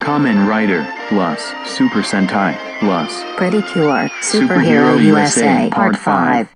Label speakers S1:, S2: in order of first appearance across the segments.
S1: Kamen Rider plus Super Sentai plus
S2: Pretty Cure, Super Hero USA Part 5.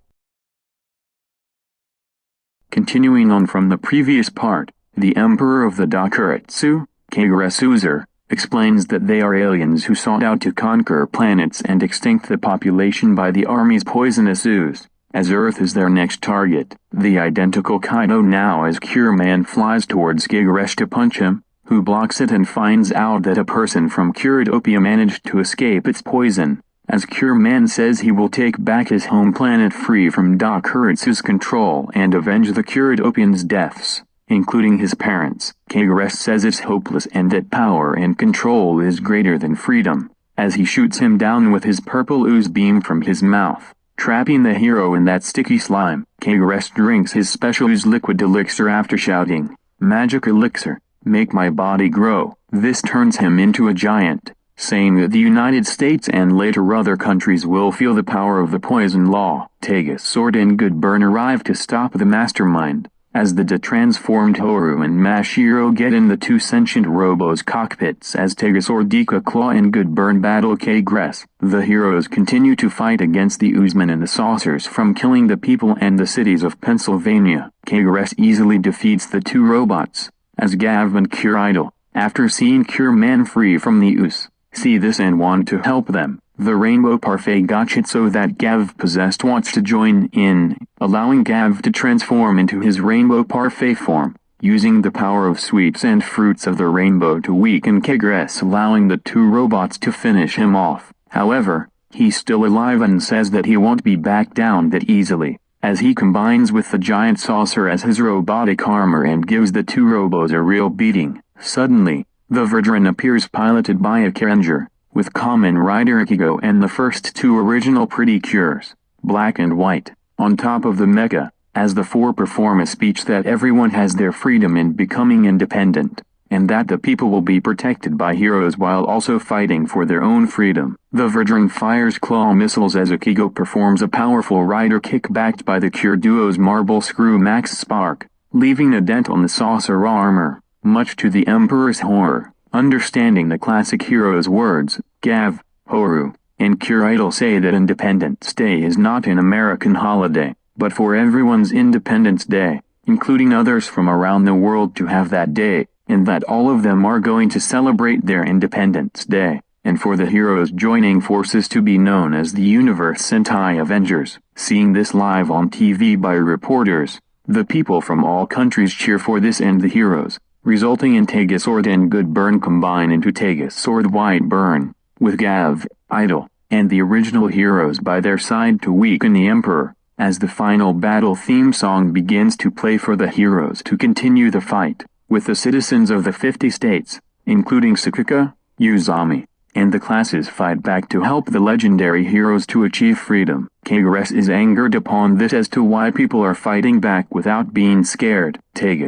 S1: Continuing on from the previous part, the Emperor of the Dakuretsu, Kagura, explains that they are aliens who sought out to conquer planets and extinct the population by the army's poisonous ooze, as Earth is their next target. The identical Kaido now as Cure Man flies towards Kagura to punch him, who blocks it and finds out that a person from Curetopia managed to escape its poison. As Cure Man says he will take back his home planet free from Dakuretsu's control and avenge the Curetopians' deaths, including his parents. Kagura says it's hopeless and that power and control is greater than freedom, as he shoots him down with his purple ooze beam from his mouth, trapping the hero in that sticky slime. Kagura drinks his special ooze liquid elixir after shouting, "Magic elixir, make my body grow." This turns him into a giant, saying that the United States and later other countries will feel the power of the poison law. Sword and Goodburn arrive to stop the mastermind, as the de-transformed Horu and Mashiro get in the two sentient robos' cockpits as Sword, Claw and Goodburn battle Kagura. The heroes continue to fight against the Oozmen and the saucers from killing the people and the cities of Pennsylvania. Kagura easily defeats the two robots, as Gav and Cure Idol, after seeing Cure Man free from the ooze, see this and want to help them. The Rainbow Parfait got it so that Gav possessed wants to join in, allowing Gav to transform into his Rainbow Parfait form, using the power of sweets and fruits of the rainbow to weaken Kagura, allowing the two robots to finish him off. However, he's still alive and says that he won't be back down that easily, as he combines with the giant saucer as his robotic armor and gives the two robos a real beating. Suddenly, the Verdran appears piloted by a Ranger, with Kamen Rider Ichigo and the first two original Pretty Cures, Black and White, on top of the mecha, as the four perform a speech that everyone has their freedom in becoming independent, and that the people will be protected by heroes while also fighting for their own freedom. The Verdran fires claw missiles as Ichigo performs a powerful rider kick backed by the Cure duo's marble screw Max Spark, leaving a dent on the saucer armor, much to the Emperor's horror. Understanding the classic hero's words, Gav, Horu, and Cure Idol say that Independence Day is not an American holiday, but for everyone's Independence Day, including others from around the world to have that day, and that all of them are going to celebrate their Independence Day, and for the heroes joining forces to be known as the Universe Sentai Avengers. Seeing this live on TV by reporters, the people from all countries cheer for this and the heroes, resulting in Sword and Goodburn combine into Sword White Burn, with Gav, Idol, and the original heroes by their side to weaken the Emperor, as the final battle theme song begins to play for the heroes to continue the fight, with the citizens of the 50 states, including Sakuga, Uzami, and the classes fight back to help the legendary heroes to achieve freedom. Kagura is angered upon this as to why people are fighting back without being scared.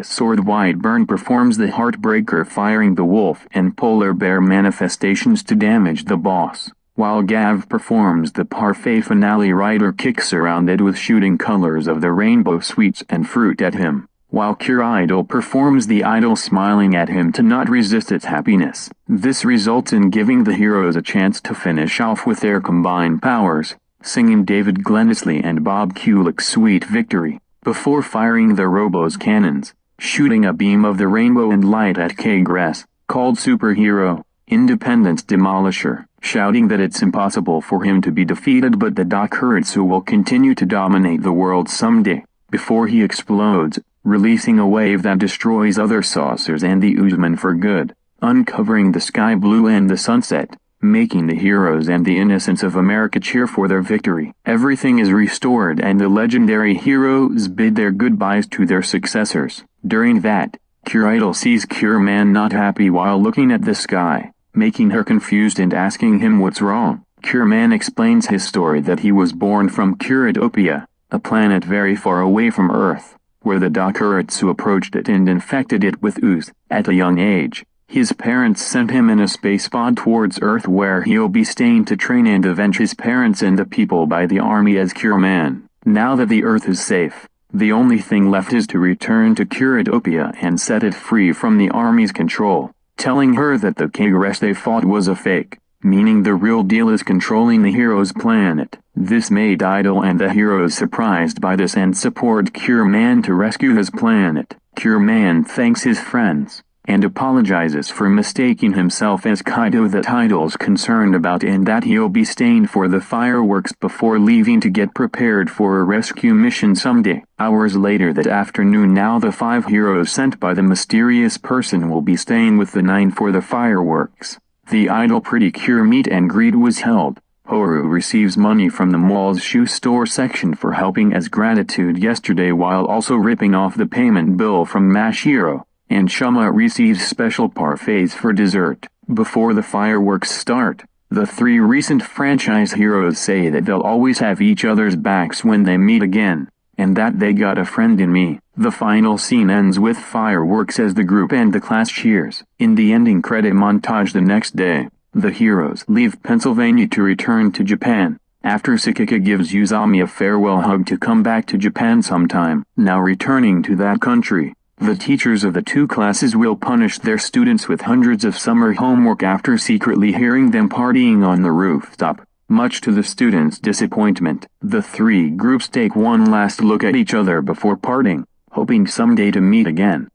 S1: Sword White Burn performs the Heartbreaker, firing the wolf and polar bear manifestations to damage the boss, while Gav performs the Parfait Finale Rider kick surrounded with shooting colors of the rainbow sweets and fruit at him, while Cure Idol performs the idol smiling at him to not resist its happiness. This results in giving the heroes a chance to finish off with their combined powers, singing David Glennisley and Bob Kulick's Sweet Victory, before firing the Robo's cannons, shooting a beam of the rainbow and light at Kagura, called Super Hero Independence Demolisher, shouting that it's impossible for him to be defeated but that Dakuretsu will continue to dominate the world someday, before he explodes, releasing a wave that destroys other saucers and the Oozmen for good, uncovering the sky blue and the sunset, making the heroes and the innocents of America cheer for their victory. Everything is restored and the legendary heroes bid their goodbyes to their successors. During that, Cure Idol sees Cure Man not happy while looking at the sky, making her confused and asking him what's wrong. Cure Man explains his story that he was born from Curetopia, a planet very far away from Earth, where the Dakuretsu approached it and infected it with ooze. At a young age, his parents sent him in a space pod towards Earth where he'll be staying to train and avenge his parents and the people by the army as Cure Man. Now that the Earth is safe, the only thing left is to return to Curetopia and set it free from the army's control. telling her that the Kagurash they fought was a fake, meaning the real deal is controlling the hero's planet. This made Idol and the heroes surprised by this and support Cure Man to rescue his planet. Cure Man thanks his friends, and apologizes for mistaking himself as Kaido that Idol's concerned about and that he'll be staying for the fireworks before leaving to get prepared for a rescue mission someday. Hours later that afternoon, now the 5 heroes sent by the mysterious person will be staying with the 9 for the fireworks. The Idol Pretty Cure meet and greet was held. Horu receives money from the mall's shoe store section for helping as gratitude yesterday while also ripping off the payment bill from Mashiro, and Shuma receives special parfaits for dessert. Before the fireworks start, the 3 recent franchise heroes say that they'll always have each other's backs when they meet again, and that they got a friend in me. The final scene ends with fireworks as the group and the class cheers. In the ending credit montage the next day, the heroes leave Pennsylvania to return to Japan, after Sakika gives Uzami a farewell hug to come back to Japan sometime. Now returning to that country, the teachers of the 2 classes will punish their students with hundreds of summer homework after secretly hearing them partying on the rooftop. Much to the students' disappointment, the 3 groups take one last look at each other before parting, hoping someday to meet again.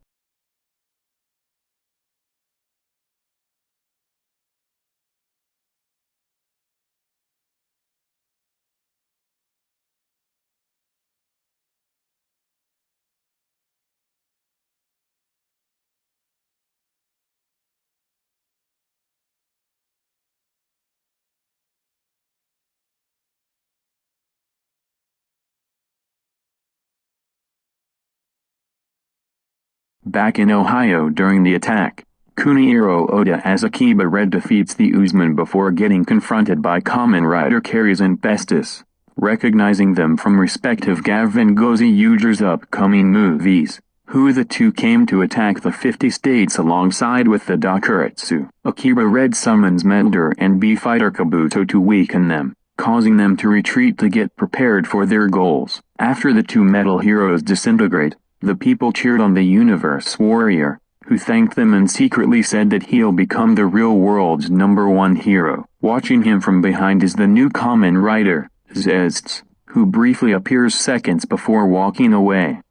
S1: Back in Ohio during the attack, Kunihiro Oda as Akiba Red defeats the Uzman before getting confronted by Kamen Rider Carries and Bestis, recognizing them from respective Gav and Gozyugers' upcoming movies, who the 2 came to attack the 50 states alongside with the Dakuretsu. Akiba Red summons Mentor and B-Fighter Kabuto to weaken them, causing them to retreat to get prepared for their goals. After the 2 metal heroes disintegrate, the people cheered on the Universe Warrior, who thanked them and secretly said that he'll become the real world's #1 hero. Watching him from behind is the new Kamen Rider, Zestz, who briefly appears seconds before walking away.